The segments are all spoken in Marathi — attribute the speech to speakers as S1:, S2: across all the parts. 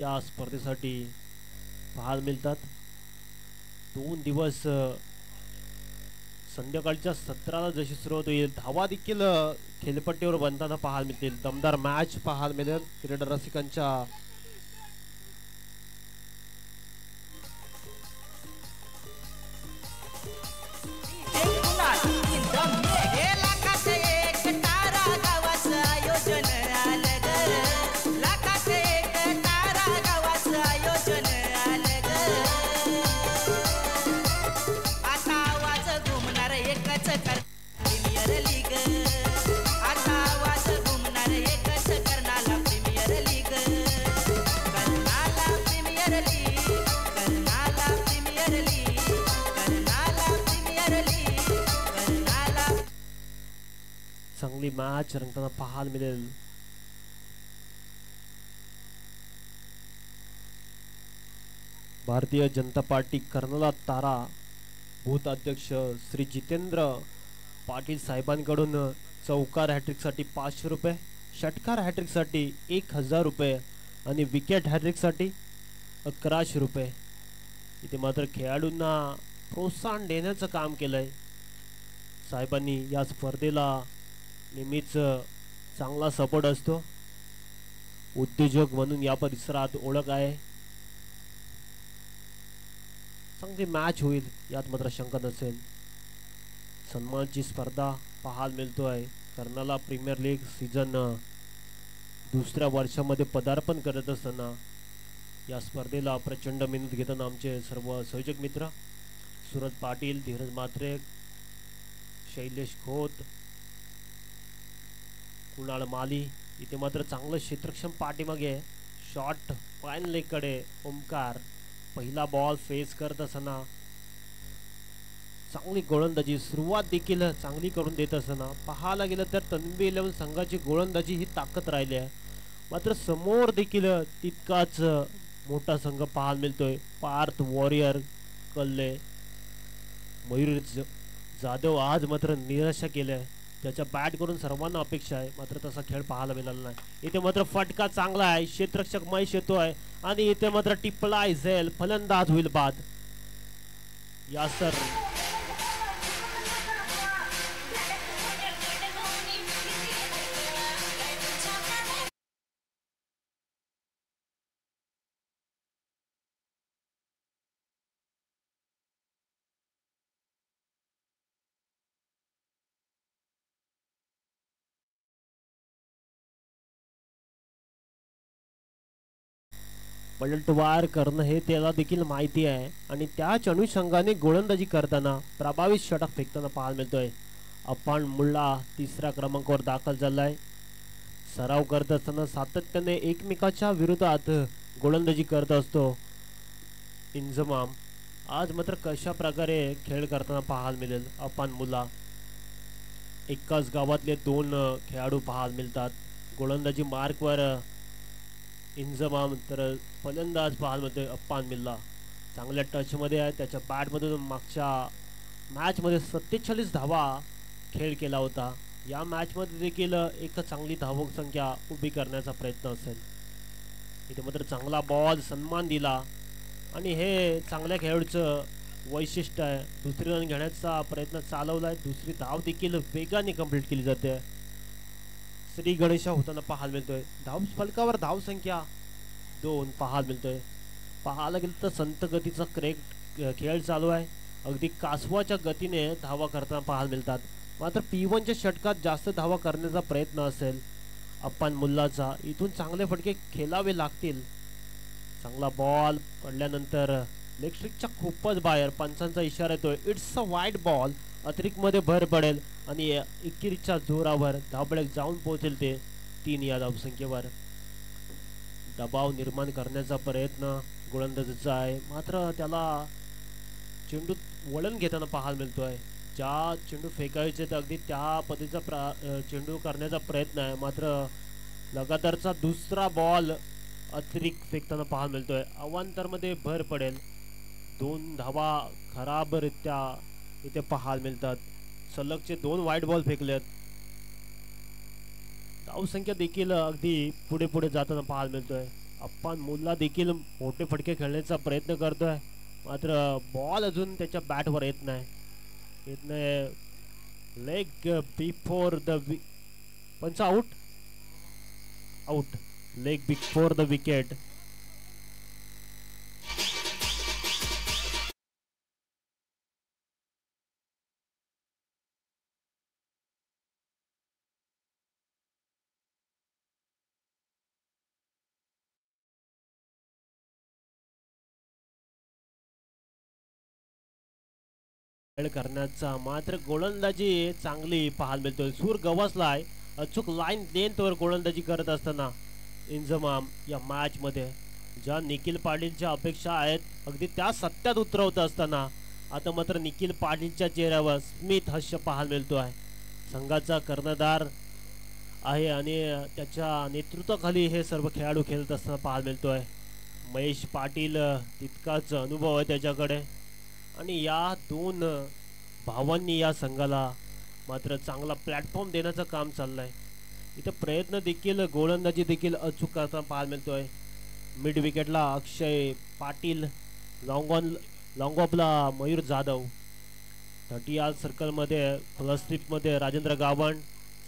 S1: या स्पर्धेसाठी पाहायला मिळतात. 2 दिवस संध्याकाळच्या 17ला जशी सुरुवात होईल धावा देखील खेळपट्टीवर बनताना पाहायला मिळतील. दमदार मॅच पाहायला मिळेल क्रीडा रसिकांच्या. चांगली मॅच रंगताना पाहायला मिळेल. भारतीय जनता पार्टी कर्नल तारा बूथ अध्यक्ष श्री जितेंद्र पाटील साहेबांकडून चौकार हॅट्रिकसाठी 500 रुपये, षटकार हॅट्रिकसाठी 1000 रुपये आणि विकेट हॅट्रिकसाठी 1100 रुपये. इथे मात्र खेळाडूंना प्रोत्साहन देण्याचं काम केलंय साहेबांनी. या स्पर्धेला नेहमीच चांगला सपोर्ट असतो. उद्योजक म्हणून या परिसरात ओळख आहे. चांगली मॅच होईल यात मात्र शंका नसेल. सन्मानची स्पर्धा पाहायला मिळतोय. कर्नाला प्रीमियर लीग सीझन दुसऱ्या वर्षामध्ये पदार्पण करत असताना या स्पर्धेला प्रचंड मेहनत घेताना आमचे सर्व संयोजक मित्र सूरज पाटील, धीरज मात्रे, शैलेश खोत, कुणाल माली. इथे मात्र चांगलं क्षेत्रक्षम पाठीमागे शॉट फाईन लेग कडे ओमकार. पहिला बॉल फेस करत असताना चांगली गोलंदाजी सुरुवात देखील चांगली करून देत असताना पाहायला गेलं तर तन्वी 11 संघाची गोलंदाजी ही ताकद राहिली आहे. मात्र समोर देखील तितकाच मोठा संघ पाहायला मिळतोय. पार्थ वॉरियर कल्ले, मयूर जाधव आज मात्र निराशा केल्या. त्याच्या बॅट करून सर्वांना अपेक्षा आहे मात्र तसा खेळ पाहायला मिळाला नाही. इथे मात्र फटका चांगला आहे. क्षेत्ररक्षक महेश येतोय आणि इथे मात्र टिपलाय झेल. फलंदाज होईल बाद. यासर पलटवार करणं हे त्याला देखील माहिती आहे आणि त्याच अनुषंगाने गोलंदाजी करताना प्रभावित षटक फेकताना पाहायला मिळतोय. अफान मुल्ला तिसऱ्या क्रमांकावर दाखल झालाय. सराव करत असताना सातत्याने एकमेकाच्या विरोधात गोलंदाजी करत असतो इंजमाम. आज मात्र कशा प्रकारे खेळ करताना पाहायला मिळेल. अफान मुल्ला. एकाच गावातले 2 खेळाडू पाहायला मिळतात. गोलंदाजी मार्कवर इंजमाम तर फलंदाज पाहायला मिळतोय अफान मुल्ला. चांगल्या टचमध्ये आहे. त्याच्या बॅटमधून मागच्या मॅचमध्ये 47 धावा खेळ केला होता. या मॅचमध्ये देखील एक चांगली धावक संख्या उभी करण्याचा प्रयत्न असेल. इथे मात्र चांगला बॉल सन्मान दिला आणि हे चांगल्या खेळाडूचं वैशिष्ट्य आहे. दुसरी रन घेण्याचा प्रयत्न चालवलाय. दुसरी धाव देखील वेगाने कंप्लीट केली जाते. श्री गणेशा होताना पाहायला मिळतोय. धाव फलकावर धाव संख्या 2 पाहायला मिळतोय. पाहायला गेलं तर संत गतीचा खेळ चालू आहे. अगदी कासवाच्या गतीने धावा करताना पाहायला मिळतात. मात्र P1च्या षटकात जास्त धावा करण्याचा प्रयत्न असेल अफान मुल्लाचा. इथून चांगले फटके खेळावे लागतील. चांगला बॉल पडल्यानंतर लेग स्ट्रिकच्या खूपच बाहेर. पंचांचा इशारा येतोय. It's a wide ball. अतिरिक्त मध्ये भर पडेल आणि एकेरीच्या जोरावर धाबळक जाऊन पोहोचेल ते 3 या धावसंख्येवर. दबाव निर्माण करण्याचा प्रयत्न गोलंदाजीचा आहे मात्र त्याला चेंडू वळण घेताना पाहायला मिळतोय. ज्या चेंडू फेकायचे तर अगदी त्या पद्धतीचा चेंडू करण्याचा प्रयत्न आहे मात्र लगातारचा दुसरा बॉल अतिरिक्त फेकताना पाहायला मिळतोय. अवांतरमध्ये भर पडेल. 2 धावा खराबरित्या इथे पाहायला मिळतात. सलगचे 2 वाईट बॉल फेकलेत. धावसंख्या देखील अगदी पुढे पुढे जाताना पाहायला मिळतोय. अप्पान मुल्ला देखील मोठे फटके खेळण्याचा प्रयत्न करतोय, मात्र बॉल अजून त्याच्या बॅटवर येत नाही. Leg before the punch out leg before the wicket. करण्याचा मात्र गोलंदाजी चांगली पाहायला मिळतोय. सूर गवसलाय. अचूक लाईन लेंथवर गोलंदाजी करत असताना इंजमाम या मॅच मध्ये ज्या निखिल पाटीलच्या अपेक्षा आहेत अगदी त्या सत्यात उतरवत असताना आता मात्र निखिल पाटीलच्या चेहऱ्यावर स्मित हास्य पाहायला मिळतोय. संघाचा कर्णधार आहे आणि त्याच्या नेतृत्वाखाली हे सर्व खेळाडू खेळत असताना पाहायला मिळतोय. महेश पाटील तितकाच अनुभव आहे त्याच्याकडे आणि या दोन भावांनी या संघाला मात्र चांगला प्लॅटफॉर्म देण्याचं काम चाललंय. इथं प्रयत्न देखील गोलंदाजी देखील अचूक करताना पाहायला मिळतोय. मिड विकेटला अक्षय पाटील, लॉंग ऑफला मयूर जाधव, 30 यार्ड सर्कलमध्ये प्लस स्ट्रिपमध्ये राजेंद्र गावण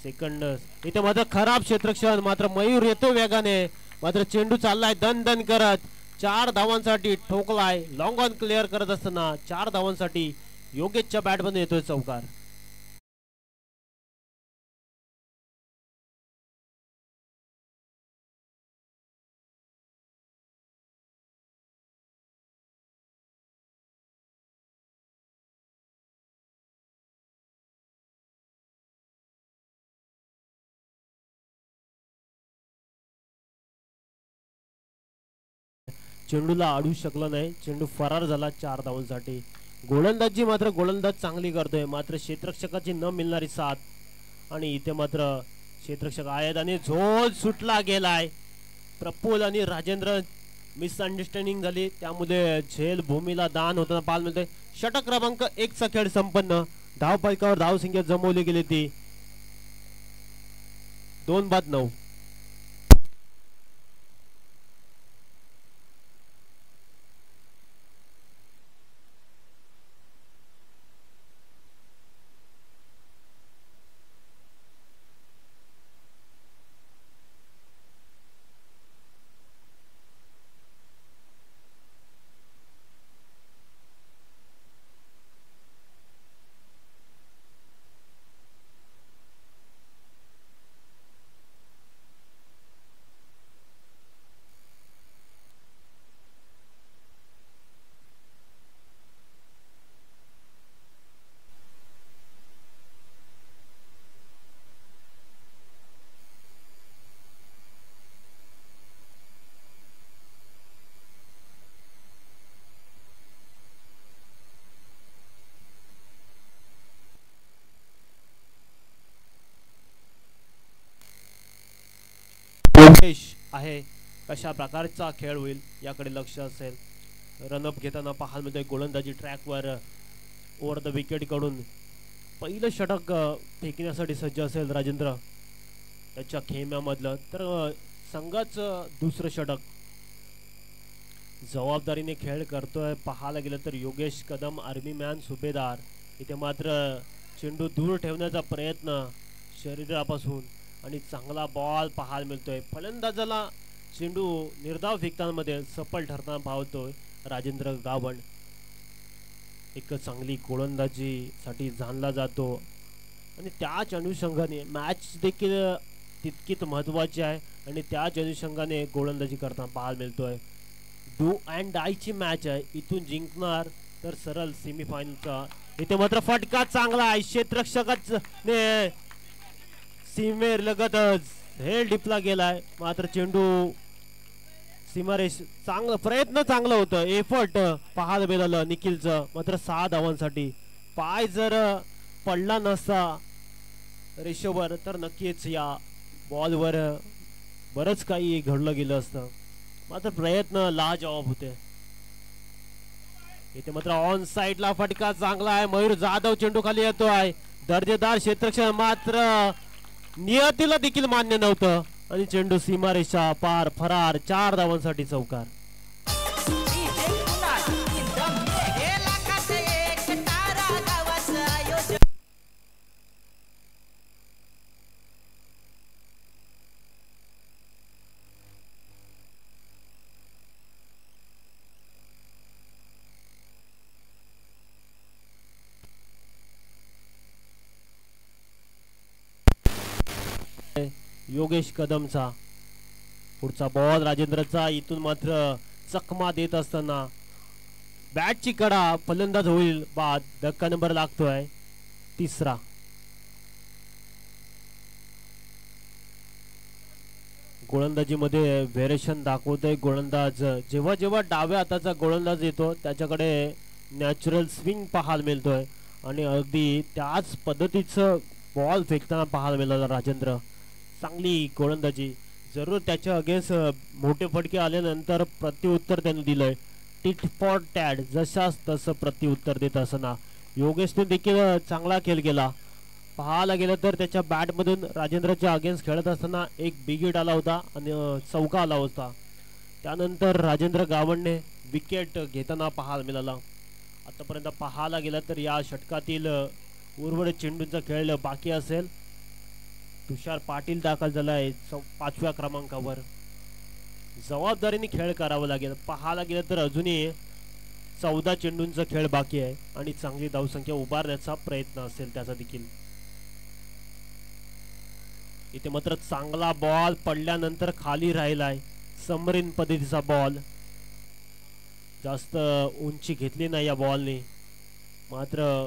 S1: सेकंड. इथे मात्र खराब क्षेत्ररक्षण, मात्र मयूर येतो वेगाने, मात्र चेंडू चाललाय दन दन करत. 4 धावांसाठी ठोकलाय. लॉंग ऑन क्लिअर करत असताना 4 धावांसाठी योगेशच्या बॅटमध्ये येतोय चौकार. चेंडूला अडू शकला नाही, चेंडू फरार झाला 4 धावांसाठी. गोलंदाजी मात्र गोलंदाज चांगली करतोय, मात्र क्षेत्ररक्षकाची न मिळणारी साथ आणि इथे मात्र क्षेत्ररक्षक आहेत आणि झोल सुटला गेलाय. प्रफुल्ल आणि राजेंद्र मिसअंडरस्टँडिंग झाली, त्यामुळे झेल भूमीला दान होताना पाहायला मिळतोय. षटक क्रमांक 1 चा खेळ संपन्न. धावफलकावर धावसंख्या जमवली गेली ती 2-9. आहे कशा प्रकारचा खेळ होईल याकडे लक्ष असेल. रनअप घेताना पाहायला मिळतोय गोलंदाजी ट्रॅकवर ओव्हर द विकेट कडून पहिलं षटक फेकण्यासाठी सज्ज असेल राजेंद्र त्याच्या खेम्यामधलं, तर संघाचं दुसरं षटक जबाबदारीने खेळ करतोय. पाहायला गेलं तर योगेश कदम, आर्मी मॅन सुभेदार. इथे मात्र चेंडू दूर ठेवण्याचा प्रयत्न शरीरापासून आणि चांगला बॉल पाहायला मिळतोय. फलंदाजाला चेंडू निर्धाव फेकताना सफल ठरताना पाहतोय राजेंद्र गावण. एक चांगली गोलंदाजीसाठी जाणला जातो आणि त्याच अनुषंगाने मॅच देखील तितकीच महत्त्वाची आहे आणि त्याच अनुषंगाने गोलंदाजी करताना पाहायला मिळतोय. डू अँड डायची मॅच आहे, इथून जिंकणार तर सरळ सेमीफायनलचा. इथे मात्र फटका चांगला आहे, क्षेत्ररक्षकाने सीमेर लगतच हेल डिपला गेलाय, मात्र चेंडू सीमारेष चांगला प्रयत्न चांगला होतं, एफर्ट पाहायला मिळालं निखिलचं. मात्र 6 धावांसाठी पाय जर पडला नसता रेषेवर तर नक्कीच या बॉलवर बरंच काही घडलं गेलं असतं. मात्र प्रयत्न लाजवाब होते. इथे मात्र ऑन साइडला फटका चांगला आहे, मयूर जाधव चेंडू खाली येतो आहे. दर्जेदार क्षेत्ररक्षण, मात्र नियतीला देखील मान्य नव्हतं. आणि चेंडू सीमारेषा पार फरार 4 धावांसाठी चौकार. योगेश कदमचा पुढचा बॉल राजेंद्रचा, इथून मात्र चकमा देत असताना बॅटची कडा फलंदाज होईल बाद. धक्का नंबर लागतोय 3रा. गोलंदाजीमध्ये व्हेरिएशन दाखवतोय गोलंदाज. जेव्हा जेव्हा डाव्या हाताचा गोलंदाज येतो त्याच्याकडे नॅचरल स्विंग पाहायला मिळतोय आणि अगदी त्याच पद्धतीचं बॉल फेकताना पाहायला मिळाला राजेंद्र. चांगली गोलंदाजी. जरूर त्याच्या अगेन्स्ट मोठे फटके आल्यानंतर प्रत्युत्तर त्याने दिलंय. टिट फॉर टॅड, जशाच तसं प्रत्युत्तर देत असताना योगेशने देखील चांगला खेळ केला. पाहायला गेलं तर त्याच्या बॅटमधून राजेंद्रच्या अगेन्स्ट खेळत असताना एक बिग आला होता आणि चौका आला होता. त्यानंतर राजेंद्र गावंडने विकेट घेताना पाहायला मिळाला. आतापर्यंत पाहायला गेलं तर या षटकातील उर्वरित चेंडूंचा खेळ बाकी असेल. तुषार पाटील दाखल झालाय 5व्या क्रमांकावर. जबाबदारीने खेळ करावा लागेल. पाहायला गेलं तर अजूनही 14 चेंडूंचा खेळ बाकी आहे आणि चांगली धावसंख्या उभारण्याचा प्रयत्न असेल त्याचा देखील. इथे मात्र चांगला बॉल पडल्यानंतर खाली राहिलाय. समरीन पद्धतीचा बॉल. जास्त उंची घेतली नाही या बॉलने, मात्र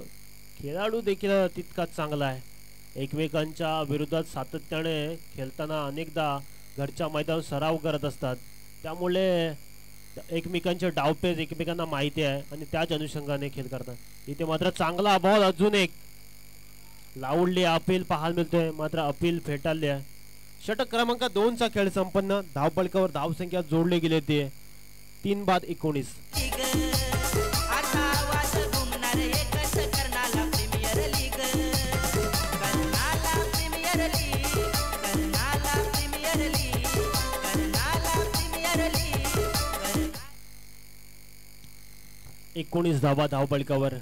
S1: खेळाडू देखील तितकाच चांगला आहे. एकमेकांच्या विरोधात सातत्याने खेळताना अनेकदा घरच्या मैदानावर सराव करत असतात, त्यामुळे एकमेकांचे डावपेच एकमेकांना माहिती आहे आणि त्याच अनुषंगाने खेळ करतात. इथे मात्र चांगला बॉल, अजून एक लावडली अपील पाहायला मिळतोय, मात्र अपील फेटाळले आहे. षटक क्रमांक 2चा खेळ संपन्न. धावपळकावर धावसंख्या जोडले गेले ते 3/19. एकोणीस धावा धावपळकावर.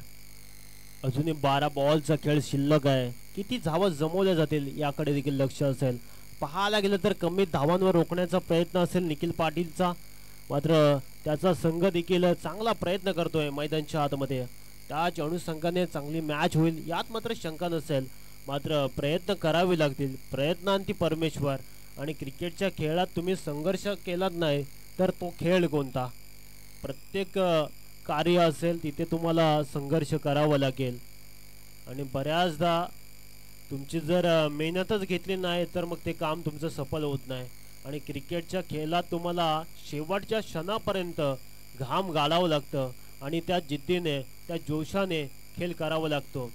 S1: अजूनही 12 बॉलचा खेळ शिल्लक आहे. किती धावा जमवल्या जातील याकडे देखील लक्ष असेल. पाहायला गेलं तर कमी धावांवर रोखण्याचा प्रयत्न असेल निखिल पाटीलचा, मात्र त्याचा संघ देखील चांगला प्रयत्न करतोय मैदानच्या आतमध्ये. त्याच अनुषंगाने चांगली मॅच होईल यात मात्र शंका नसेल, मात्र प्रयत्न करावे लागतील. प्रयत्नांती परमेश्वर. आणि क्रिकेटच्या खेळात तुम्ही संघर्ष केलाच नाही तर तो खेळ कोणता. प्रत्येक कार्य असेल तिथे तुम्हाला संघर्ष करावा लागेल आणि बऱ्याचदा तुमची जर मेहनतच घेतली नाही तर मग ते काम तुमचं सफल होत नाही. आणि क्रिकेटच्या खेळात तुम्हाला शेवटच्या क्षणापर्यंत घाम गाळावं लागतं आणि त्या जिद्दीने त्या जोशाने खेळ करावा लागतो.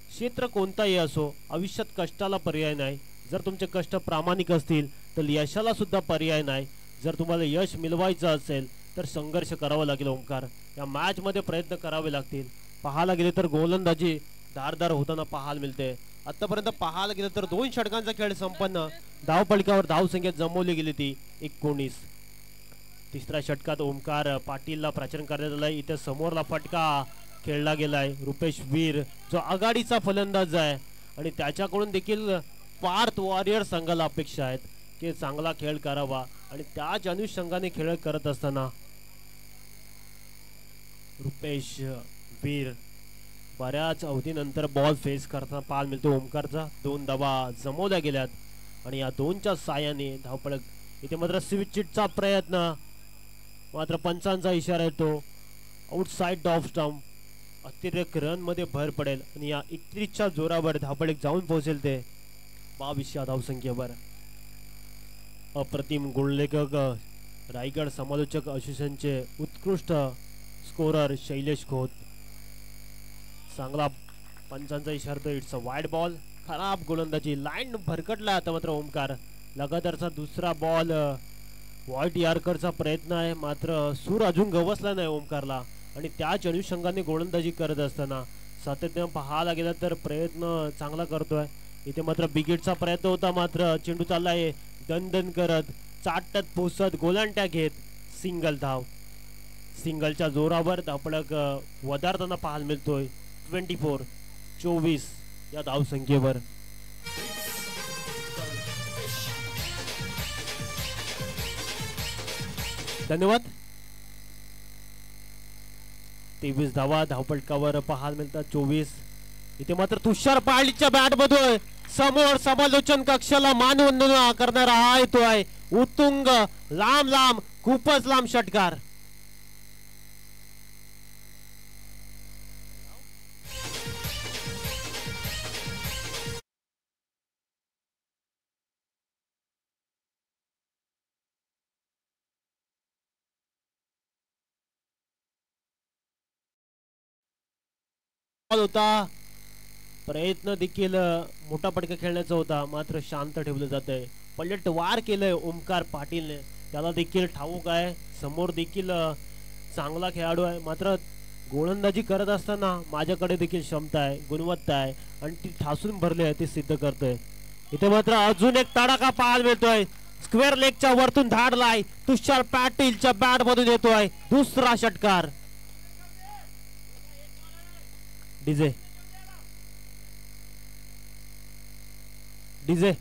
S1: क्षेत्र कोणताही असो, आयुष्यात कष्टाला पर्याय नाही. जर तुमचे कष्ट प्रामाणिक असतील तर यशाला सुद्धा पर्याय नाही. जर तुम्हाला यश मिळवायचं असेल तर संघर्ष करावा लागेल. ओंकार, या मॅच मध्ये प्रयत्न करावे लागतील. पाहायला गेले तर गोलंदाजी धारदार होताना पाहायला मिळते. आतापर्यंत पाहायला गेलं तर 2 षटकांचा खेळ संपन्न. धावपळकावर धावसंख्या जमवली गेली ती 19. तिसऱ्या षटकात ओंकार पाटीलला प्राचीन करण्यात आलाय. इथे समोरला फटका खेळला गेलाय. रुपेश वीर जो आघाडीचा फलंदाज आहे आणि त्याच्याकडून देखील पार्थ वॉरियर संघाला अपेक्षा आहेत की चांगला खेळ करावा आणि त्याच अनुषंगाने खेळ करत असताना रुपेश वीर बऱ्याच अवधीनंतर बॉल फेस करताना पाहायला मिळतो. ओंकारचा 2 धावा जमवल्या गेल्यात आणि या 2च्या साहाय्याने धावपळक. इथे मात्र स्विचचा प्रयत्न, मात्र पंचांचा इशारा येतो. Outside off stump. अतिरेक रन मध्ये भर पडेल आणि या 31च्या जोरावर धावपळक जाऊन पोहोचेल ते 22 धावसंख्येवर. अप्रतिम गोललेखक रायगड समालोचक असोसिएशनचे उत्कृष्ट स्कोरर शैलेश खोत. चांगला पंचांचा इशारा. It's a wide ball. खराब गोलंदाजी. लाईन भरकटला. आता मात्र ओंकार लगातारचा दुसरा बॉल. व्हाईट यॉर्करचा प्रयत्न आहे, मात्र सूर अजून गवसला नाही ओंकारला आणि त्याच अनुषंगाने गोलंदाजी करत असताना सातत्याने पाहायला गेला तर प्रयत्न चांगला करतोय. इथे मात्र बिगेटचा प्रयत्न होता, मात्र चेंडू चाललाय दणदण करत चाटत पोचत गोलांट्या घेत सिंगल धाव. सिंगलच्या जोरावर धापळक वधारताना पाहायला मिळतोय 24 या धावसंख्येवर. धन्यवाद. 23 धावा धावपटकावर पाहायला मिळतात 24. इथे मात्र तुषार पाळीच्या बॅट मधून समोर समालोचन कक्षाला मानवंदना करणारा हा येतो आहे उत्तुंग लांब लांब खूपच लांब षटकार. होता प्रयत्न देखील मोठा पटका खेळण्याचा होता मात्र शांत ठेवलं जात आहे. पलट वार केलंय ओमकार पाटीलने त्याला देखील ठाऊक आहे समोर देखील चांगला खेळाडू आहे मात्र गोलंदाजी करत असताना माझ्याकडे देखील क्षमता आहे गुणवत्ता आहे आणि ती ठासून भरली आहे ते सिद्ध करतोय. इथे मात्र अजून एक तडाखा पाहायला मिळतोय. स्क्वेअर लेगच्या वरतून धाडलाय तुषार पाटीलच्या बॅट मधून येतोय दुसरा षटकार. डीजे डीजे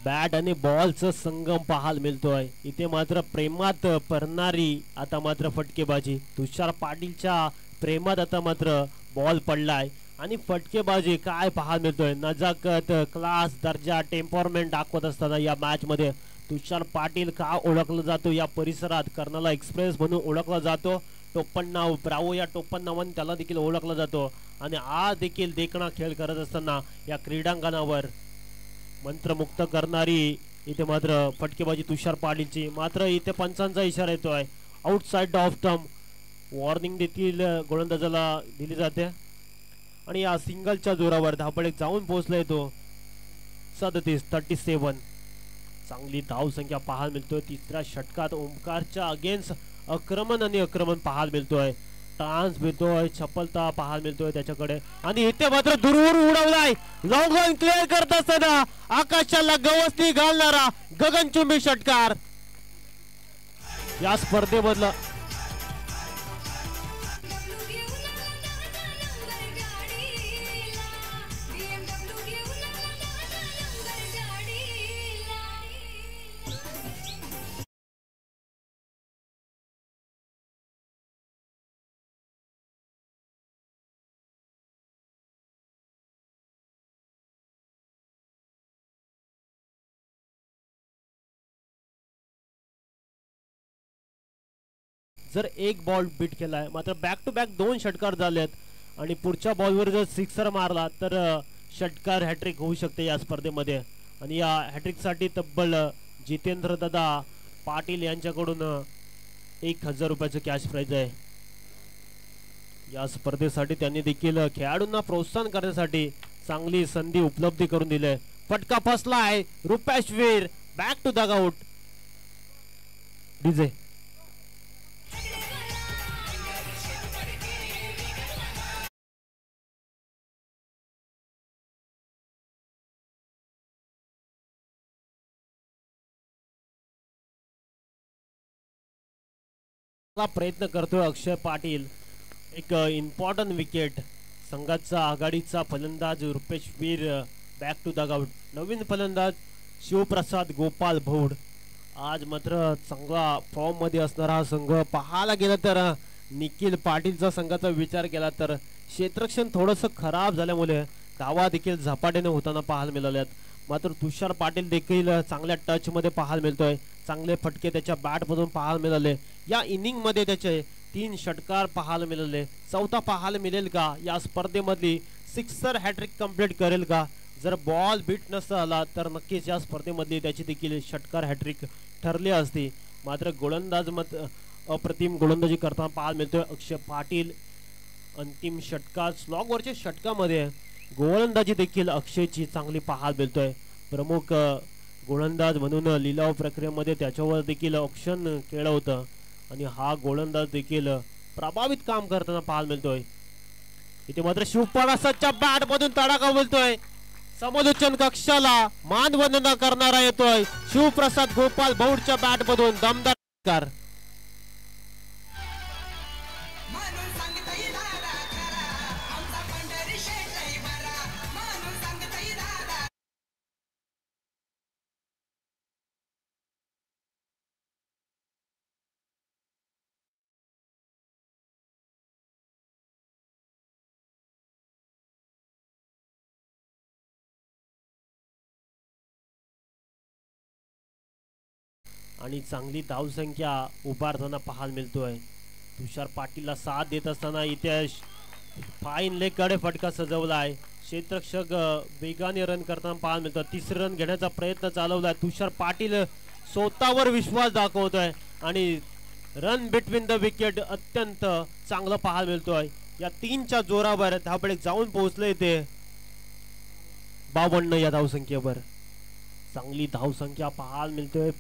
S1: बॅट आणि बॉलचं संगम पाहायला मिळतोय. इथे मात्र प्रेमात पडणारी आता मात्र फटकेबाजी. तुषार पाटीलच्या प्रेमात आता मात्र बॉल पडलाय आणि फटकेबाजी काय पाहायला मिळतोय. नजाकत क्लास दर्जा टेम्परमेंट दाखवत असताना या मॅच मध्ये तुषार पाटील का ओळखला जातो या परिसरात कर्नाला एक्सप्रेस म्हणून ओळखला जातो. टोपणनाव ब्रावो या टोपणनावाने त्याला देखील ओळखला जातो आणि आज देखील देखणा खेळ करत असताना या क्रीडांगणावर मंत्रमुक्त करणारी इथे मात्र फटकेबाजी तुषार पाटीलची. मात्र इथे पंचांचा इशारा येतोय आउटसाइड ऑफ स्टंप. वॉर्निंग देखील गोलंदाजाला दिली जाते आणि या सिंगलच्या जोरावर धापळेक जाऊन पोहोचलाय तो 37 चांगली धाव संख्या पाहायला मिळतोय. तिसऱ्या षटकात ओमकारच्या अगेन्स्ट आक्रमण आणि आक्रमण पाहायला मिळतोय. टान्स मिळतोय चपलता पाहायला मिळतोय त्याच्याकडे आणि इथे मात्र दूरवर उडवलाय. लॉंग ऑन क्लिअर करत असताना आकाशाला गवसणी घालणारा गगनचुंबी षटकार. या स्पर्धेमधला जर एक बॉल बीट केलाय मात्र बॅक टू बॅक 2 षटकार झालेत आणि पुढच्या बॉलवर जर सिक्सर मारला तर षटकार हॅट्रिक होऊ शकते या स्पर्धेमध्ये. आणि या हॅट्रिकसाठी तब्बल जितेंद्र दादा पाटील यांच्याकडून 1000 रुपयाचं कॅश प्राइज आहे. या स्पर्धेसाठी त्यांनी देखील खेळाडूंना प्रोत्साहन करण्यासाठी चांगली संधी उपलब्ध करून दिली. फटका फसला आहे Rupeshveer back to the out. DJ प्रयत्न करतोय अक्षय पाटील. एक इम्पॉर्टंट विकेट. संघाचा आघाडीचा फलंदाज रुपेशवीर बॅक टू द आउट. नवीन फलंदाज शिवप्रसाद गोपाल भौड. आज मात्र चांगला फॉर्म मध्ये असणारा हा संघ पाहायला गेला तर निखिल पाटीलचा संघाचा विचार केला तर क्षेत्ररक्षण थोडंसं खराब झाल्यामुळे धावा देखील झपाट्याने होताना पाहायला मिळाल्यात. मात्र तुषार पाटील देखील चांगल्या टच मध्ये पाहायला मिळतोय. चांगले फटके त्याच्या बॅट मधून पाहायला मिळाले. या इनिंग मध्ये त्याचे 3 षटकार पाहायला मिळाले. चौथा पाहायला मिळेल का या स्पर्धेमधली सिक्सर हॅट्रिक कंप्लीट करेल का. जर बॉल बीट नसता आला तर नक्कीच या स्पर्धेमधली त्याची देखील षटकार हॅट्रिक ठरली असती. मात्र गोलंदाज अप्रतिम गोलंदाजी करताना पाहायला मिळतोय अक्षय पाटील. अंतिम षटकात स्लॉगवरच्या षटकामध्ये गोलंदाजी देखील अक्षयची चांगली पाहायला मिळतोय. प्रमुख गोलंदाज म्हणून लिलाव प्रक्रियेमध्ये त्याच्यावर देखील ऑप्शन केलं होतं आणि हा गोलंदाज देखील प्रभावित काम करताना पाहायला मिळतोय. इथे मात्र शिवप्रसादच्या बॅट मधून तडाखा बोलतोय. समालोचन कक्षाला मानवंदना करणारा येतोय शिवप्रसाद गोपाल भौडच्या बॅट मधून दमदार. आणि चांगली धावसंख्या उभारताना पाहायला मिळतोय. तुषार पाटीलला साथ देत असताना इथे फाईन लेग कडे फटका सजवलाय. क्षेत्ररक्षक वेगाने रन करताना पाहायला मिळतो. तिसरे रन घेण्याचा प्रयत्न चालवलाय. तुषार पाटील स्वतःवर विश्वास दाखवतोय आणि रन बिटवीन द विकेट अत्यंत चांगलं पाहायला मिळतोय. या 3च्या जोरावर धाबळे जाऊन पोहोचले ते 52 या धावसंख्येवर. चांगली धावसंख्या पाहायला मिळतोय.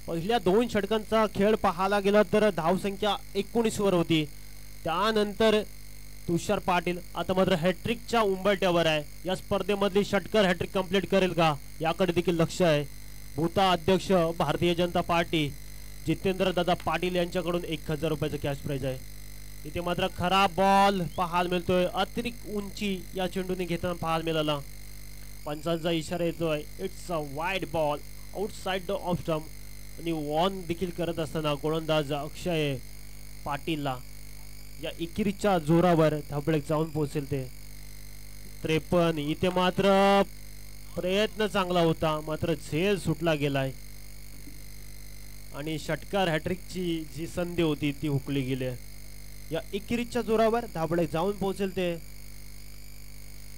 S1: पहिल्या 2 षटकांचा खेळ पाहायला गेला तर धावसंख्या 19 वर होती. त्यानंतर तुषार पाटील आता मात्र हॅट्रिकच्या उंबरठ्यावर आहे. या स्पर्धेमधली षटकर हॅट्रिक कंप्लीट करेल का याकडे देखील लक्ष आहे. भूता अध्यक्ष भारतीय जनता पार्टी जितेंद्र दादा पाटील यांच्याकडून 1000 रुपयाचं कॅश प्राइज आहे. इथे मात्र खराब बॉल पाहायला मिळतोय. अतिरिक्त उंची या चेंडूने घेताना पाहायला मिळाला. पंचांचा इशारा येतोय. It's a wide ball outside the off stump आणि वॉर्न देखील करत असताना गोलंदाज अक्षय पाटीलला या एकेरीच्या जोरावर धाबळे जाऊन पोहोचेल ते 53. इथे मात्र प्रयत्न चांगला होता मात्र झेल सुटला गेलाय आणि षटकार हॅट्रिकची जी संधी होती ती हुकली गेली. या एकेरीच्या जोरावर धाबळे जाऊन पोहोचेल ते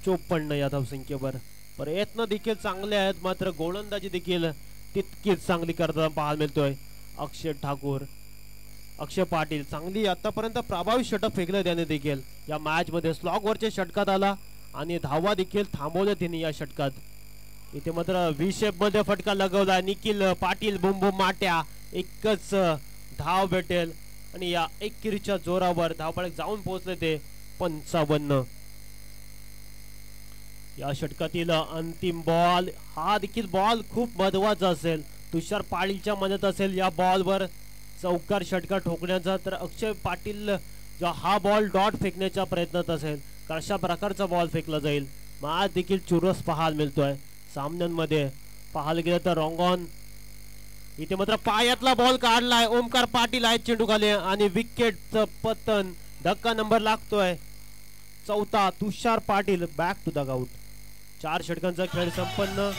S1: 54 या धावसंख्येवर. प्रयत्न देखील चांगले आहेत मात्र गोलंदाजी देखील तितकीच चांगली करताना पाहायला मिळतोय. अक्षय पाटील चांगली आतापर्यंत प्रभावी षटक फेकले त्याने देखील या मॅच मध्ये. स्लॉग वरच्या षटकात आला आणि धावा देखील थांबवल्या त्यांनी या षटकात. इथे मात्र व्ही शेप मध्ये फटका लगवला. निखिल पाटील बुंबुम माट्या एकच धाव भेटेल आणि या एकेरीच्या जोरावर धावपळ जाऊन पोहोचले ते 55. या षटकातील अंतिम बॉल हा देखील बॉल खूप महत्वाचा असेल. तुषार पाटीलच्या मनात असेल या बॉलवर चौकार षटका ठोकण्याचा तर अक्षय पाटील जो हा बॉल डॉट फेकण्याच्या प्रयत्नात असेल कशा प्रकारचा बॉल फेकला जाईल. आज देखील चुरस पाहायला मिळतोय सामन्यांमध्ये. पाहायला गेलं तर रॉंग ऑन. इथे मात्र पायातला बॉल काढलाय. ओमकार पाटील आहेत चेंडू खाली आणि विकेटचं पतन. धक्का नंबर लागतोय 4था. Tushar Patil back to the out. 4 षटकांचा खेळ संपन्न.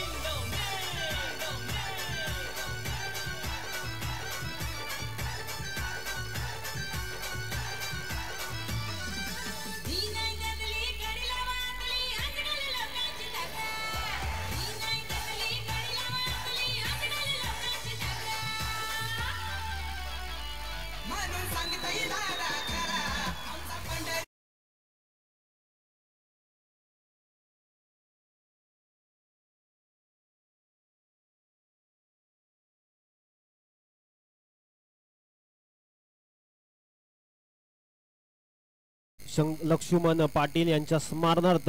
S1: लक्ष्मण पाटील यांच्या स्मरणार्थ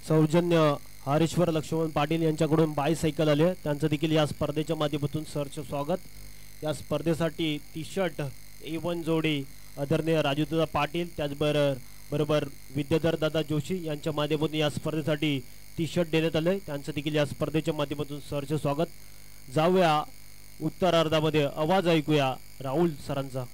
S1: सौजन्य हरीश्वर लक्ष्मण पाटील यांच्याकडून बायसायकल आले. त्यांचं देखील या स्पर्धेच्या माध्यमातून सरचे स्वागत. या स्पर्धेसाठी टी शर्ट A1 जोडी आदरणीय राजूदादा पाटील त्याचबरोबर विद्याधर दादा जोशी यांच्या माध्यमातून या स्पर्धेसाठी टी शर्ट देण्यात आले. त्यांचं देखील या स्पर्धेच्या माध्यमातून सरचे स्वागत. जाऊया उत्तरार्धामध्ये. आवाज ऐकूया राहुल सरांचा.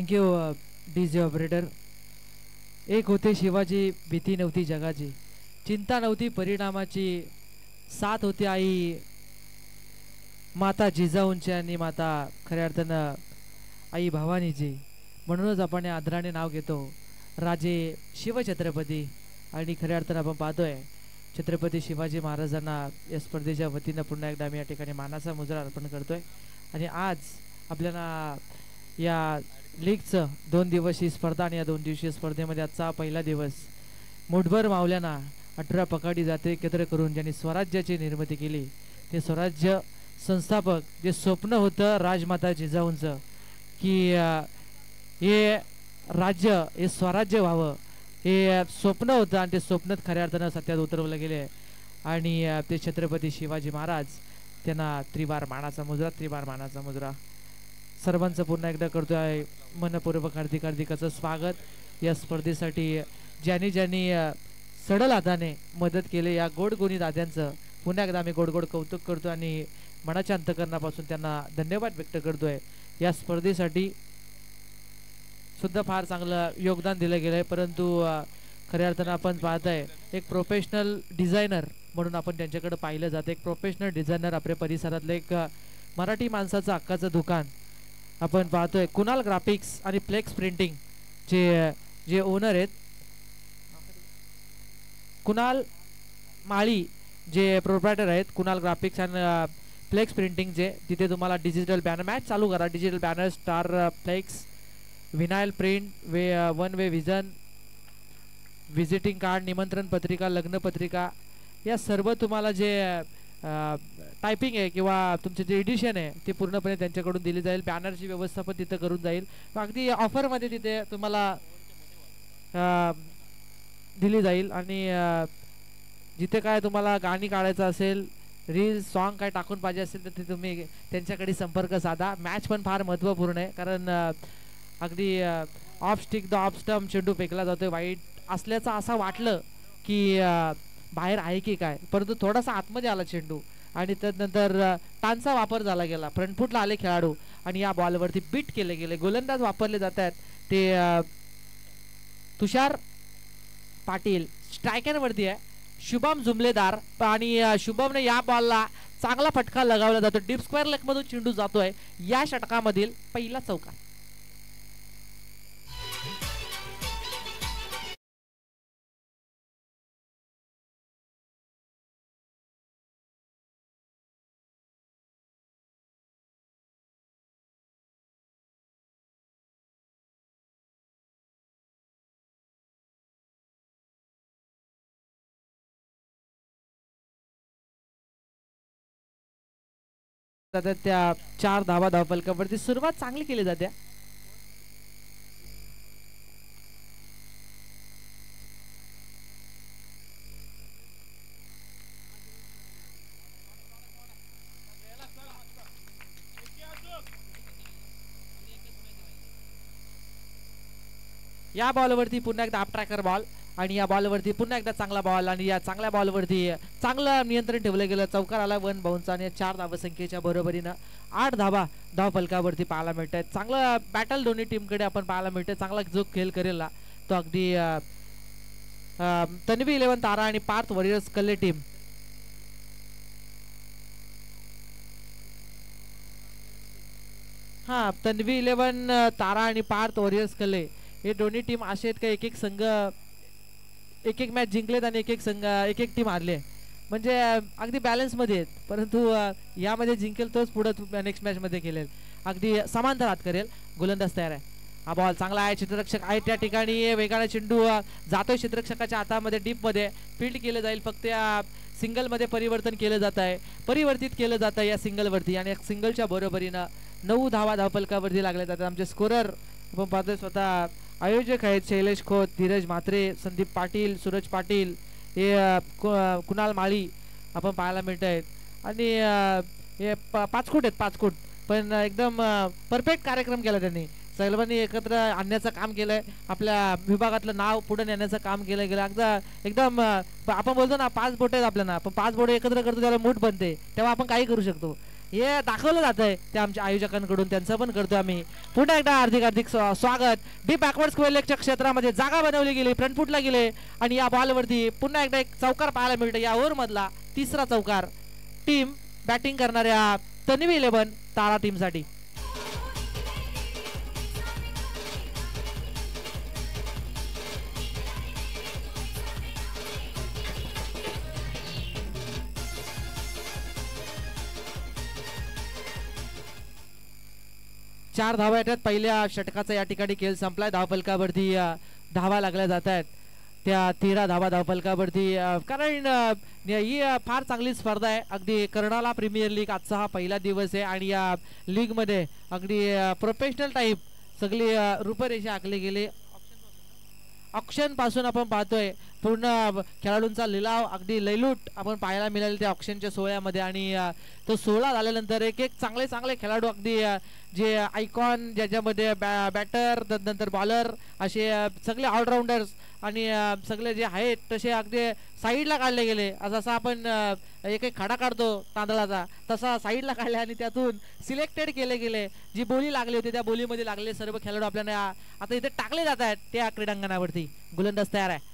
S2: Thank you DJ operator. एक होते शिवाजी, भीती नव्हती जगाची, चिंता नव्हती परिणामाची, साथ होती आई माता जिजाऊंची आणि माता खऱ्या अर्थानं आई भवानीची. म्हणूनच आपण या आदराने नाव घेतो राजे शिवछत्रपती. आणि खऱ्या अर्थानं आपण पाहतोय छत्रपती शिवाजी महाराजांना या स्पर्धेच्या वतीनं पुन्हा एकदा आम्ही या ठिकाणी मानाचा मुजरा अर्पण करतोय. आणि आज आपल्याला या लीगचं 2 दिवसीय स्पर्धा आणि या 2 दिवसीय स्पर्धेमध्ये आजचा पहिला दिवस मुठभर मावल्यांना 18 पकाडी जाते एकत्र करून ज्यांनी स्वराज्याची निर्मिती केली, ते स्वराज्य संस्थापक जे स्वप्न होतं राजमाता जिजाऊंचं की हे राज्य हे स्वराज्य व्हावं, हे स्वप्न होतं आणि ते स्वप्न खऱ्या अर्थानं सत्यात उतरवलं गेले. आणि ते छत्रपती शिवाजी महाराज त्यांना त्रिवार मानाचा मुजरा सर्वांचं पुन्हा एकदा करतोय मनपूर्वक हार्दिक हार्दिकाचं स्वागत. या स्पर्धेसाठी ज्यांनी सडल हाताने मदत केली या गोडगुणी दाद्यांचं पुन्हा एकदा आम्ही गोड कौतुक करतो आणि मनाच्या अंतकरणापासून त्यांना धन्यवाद व्यक्त करतोय. या स्पर्धेसाठी सुद्धा फार चांगलं योगदान दिलं गेलंय, परंतु खऱ्या अर्थानं आपण पाहताय एक प्रोफेशनल डिझायनर म्हणून आपण त्यांच्याकडे पाहिलं जातं. एक प्रोफेशनल डिझायनर आपल्या परिसरातलं एक मराठी माणसाचं हक्काचं दुकान आपण पाहतोय कुणाल ग्राफिक्स आणि फ्लेक्स प्रिंटिंग जे ओनर आहेत कुणाल माळी, जे प्रोप्रायटर आहेत Kunal graphics and flex printing जे तिथे तुम्हाला डिजिटल बॅनर मॅच चालू करा, digital banner star flex vinyl print one way vision visiting card निमंत्रण पत्रिका लग्न पत्रिका या सर्व तुम्हाला जे टायपिंग आहे किंवा तुमचे जे एडिशन आहे ते पूर्णपणे त्यांच्याकडून दिली जाईल. बॅनरची व्यवस्था पण तिथं करून जाईल, अगदी ऑफरमध्ये तिथे तुम्हाला दिली जाईल. आणि जिथे काय तुम्हाला गाणी काढायचं असेल रील सॉन्ग काय टाकून पाहिजे असेल तर ते तुम्ही त्यांच्याकडे संपर्क साधा. मॅच पण फार महत्त्वपूर्ण आहे कारण अगदी of stick the off stump चेंडू फेकला जातोय. वाईट असल्याचं असं वाटलं की बाहेर आहे की काय, परंतु थोडासा आतमध्ये आला चेंडू आणि त्यानंतर टानचा वापर झाला गेला. फ्रंटफुटला आले खेळाडू आणि या बॉलवरती बीट केले गेले. गोलंदाज वापरले जात आहेत ते तुषार पाटील. स्ट्रायकरवरती आहे शुभम जुमलेदार आणि शुभमने या बॉलला चांगला फटका लगावला जातो. डीप स्क्वेअर लेग मधून चेंडू जातोय. या षटकामधील पहिला चौकार. त्या 4 धावा धावफलकावरती सुरुवात चांगली केली जाते. या बॉलवरती पुन्हा एकदा अप ट्रॅकर बॉल आणि या बॉलवरती पुन्हा एकदा चांगला बॉल आणि या चांगल्या बॉलवरती चांगलं नियंत्रण ठेवलं गेलं. चौकार आला 1 बाउन्स आणि 4 धावसंख्येच्या बरोबरीनं 8 धावा धावफलकावरती पाहायला मिळत आहेत. चांगलं बॅटल दोन्ही टीमकडे आपण पाहायला मिळतं. चांगला जो खेळ करेल तो अगदी तन्वी 11 तारा आणि पार्थ वॉरियर्स कल्ले टीम. हा तन्वी 11 तारा आणि पार्थ वॉरियर्स कल्ले हे दोन्ही टीम असे आहेत का एक संघ एक मॅच जिंकलेत आणि एक संघ एक टीम हारले, म्हणजे अगदी बॅलन्स मध्ये आहेत. परंतु यामध्ये जिंकेल तोच पुढे नेक्स्ट मॅच मध्ये खेळेल. अगदी समांतर हात करेल. गोलंदाज तयार आहे. हा बॉल चांगला आहे. क्षेत्ररक्षक आहे त्या ठिकाणी. वेगाने चेंडू जातोय क्षेत्ररक्षकाच्या हातामध्ये. डीप मध्ये फील्ड केलं जाईल. फक्त या सिंगल मध्ये परिवर्तन केलं जात आहे. परिवर्तित केलं जात आहे या सिंगल वरती आणि सिंगलच्या बरोबरीनं 9 धावा धावफलकावरती लागल्या जातात. आमचे स्कोरर आपण पाहतोय स्वतः आयोजक आहेत शैलेश खोत, धीरज म्हात्रे, संदीप पाटील, सूरज पाटील, हे कुणाल माळी आपण पाहायला मिळत आहेत. आणि हे पाचकूट आहेत. पाचकूट पण एकदम परफेक्ट कार्यक्रम केला त्यांनी. सर्वांनी एकत्र आणण्याचं काम केलंय. आपल्या विभागातलं नाव पुढे नेण्याचं काम केलं गेलं. अगदा एकदम आपण बोलतो ना 5 बोट आहेत आपल्याला, पण 5 बोट एकत्र करतो त्याला मूठ बनते, तेव्हा आपण काही करू शकतो. हे दाखवलं जात आहे ते आमच्या आयोजकांकडून, त्यांचं पण करतो आम्ही. पुन्हा एकदा हार्दिक हार्दिक स्वागत. डीप बॅकवर्ड स्क्वेअर लेगच्या क्षेत्रामध्ये जागा बनवली गेली, फ्रंट फुटला गेले आणि या बॉलवरती पुन्हा एकदा एक चौकार पाहायला मिळतो. या ओव्हर मधला तिसरा चौकार टीम बॅटिंग करणाऱ्या तन्वी 11 तारा टीमसाठी. चार धावा येतात. पहिल्या षटकाचा या ठिकाणी खेळ संपलाय. धावफलकावरती धावा लागल्या जात आहेत त्या 13 धावा धावफलकावरती. कारण ही फार चांगली स्पर्धा आहे. अगदी कर्नाला प्रीमियर लीग आजचा हा पहिला दिवस आहे आणि या लीग मध्ये अगदी प्रोफेशनल टाईप सगळी रूपरेषा आखली गेली. ऑक्शन पासून आपण पाहतोय पूर्ण खेळाडूंचा लिलाव अगदी लयलूट आपण पाहायला मिळाले त्या ऑक्शनच्या सोहळ्यामध्ये. आणि तो सोहळा झाल्यानंतर एक एक चांगले चांगले खेळाडू अगदी जे आयकॉन ज्याच्यामध्ये बॅटर नंतर बॉलर असे सगळे ऑलराऊंडर्स आणि सगळे जे आहेत तसे अगदी साईडला काढले गेले. जसा आपण एक एक खडा काढतो तांदळाचा तसा साईडला काढले आणि त्यातून सिलेक्टेड केले गेले. जी बोली लागली होती त्या बोलीमध्ये लागले सर्व खेळाडू आपल्याला आता इथे टाकले जात आहेत त्या क्रीडांगणावरती. गोलंदाज तयार आहे.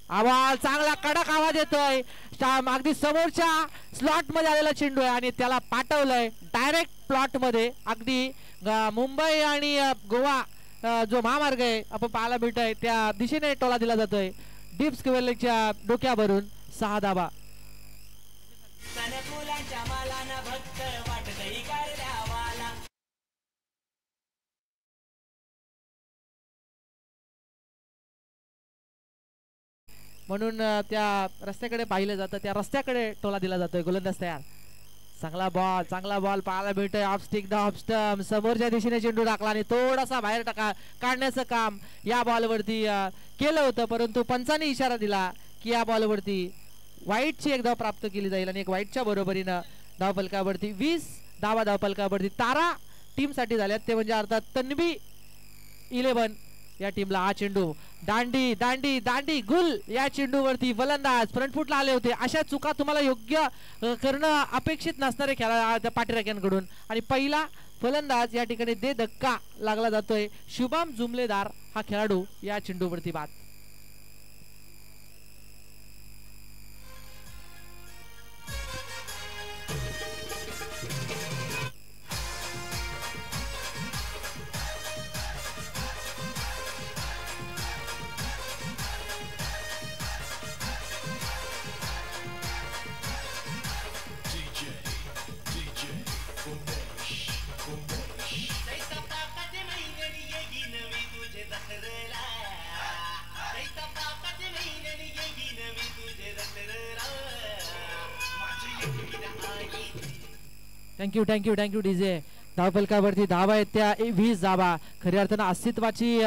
S2: आवाज चांगला कडक आवाज येतोय. अगदी समोरच्या स्लॉट मध्ये आलेला चेंडू आहे आणि त्याला पाठवलंय डायरेक्ट प्लॉट मध्ये. अगदी मुंबई आणि गोवा जो महामार्ग आहे आपण पाहायला मिळतोय त्या दिशेने टोला दिला जातोय. डीप स्क्वेअर लेगच्या डोक्यावरून 6 धावा. म्हणून त्या रस्त्याकडे पाहिलं जातं, त्या रस्त्याकडे टोला दिला जातोय. गोलंदाज तयार. चांगला बॉल पाहायला मिळतोय. Of stick the off stump समोरच्या दिशेने चेंडू टाकला आणि थोडासा बाहेर काढण्याचं काम या बॉलवरती केलं होतं. परंतु पंचाने इशारा दिला की या बॉलवरती वाईटची एक धाव प्राप्त केली जाईल आणि एक वाईटच्या बरोबरीनं धावफलकावरती 20 धावा धावफलकावरती तारा टीम साठी झाल्यात. ते म्हणजे अर्थात तन्वी 11 या टीमला. हा चेंडू दांडी दांडी दांडी गुल या चेंडूवरती फलंदाज फ्रंट फुटला आले होते. अशा चुका तुम्हाला योग्य करणं अपेक्षित नसणारे खेळाडू पाठीराख्यांकडून. आणि पहिला फलंदाज या ठिकाणी दे धक्का लागला जातोय. शुभम जुमलेदार हा खेळाडू या चेंडूवरती बाद. Thank you DJ. धावफलकावरती धावा आहेत त्या 20 धावा. खऱ्या अर्थानं अस्तित्वाची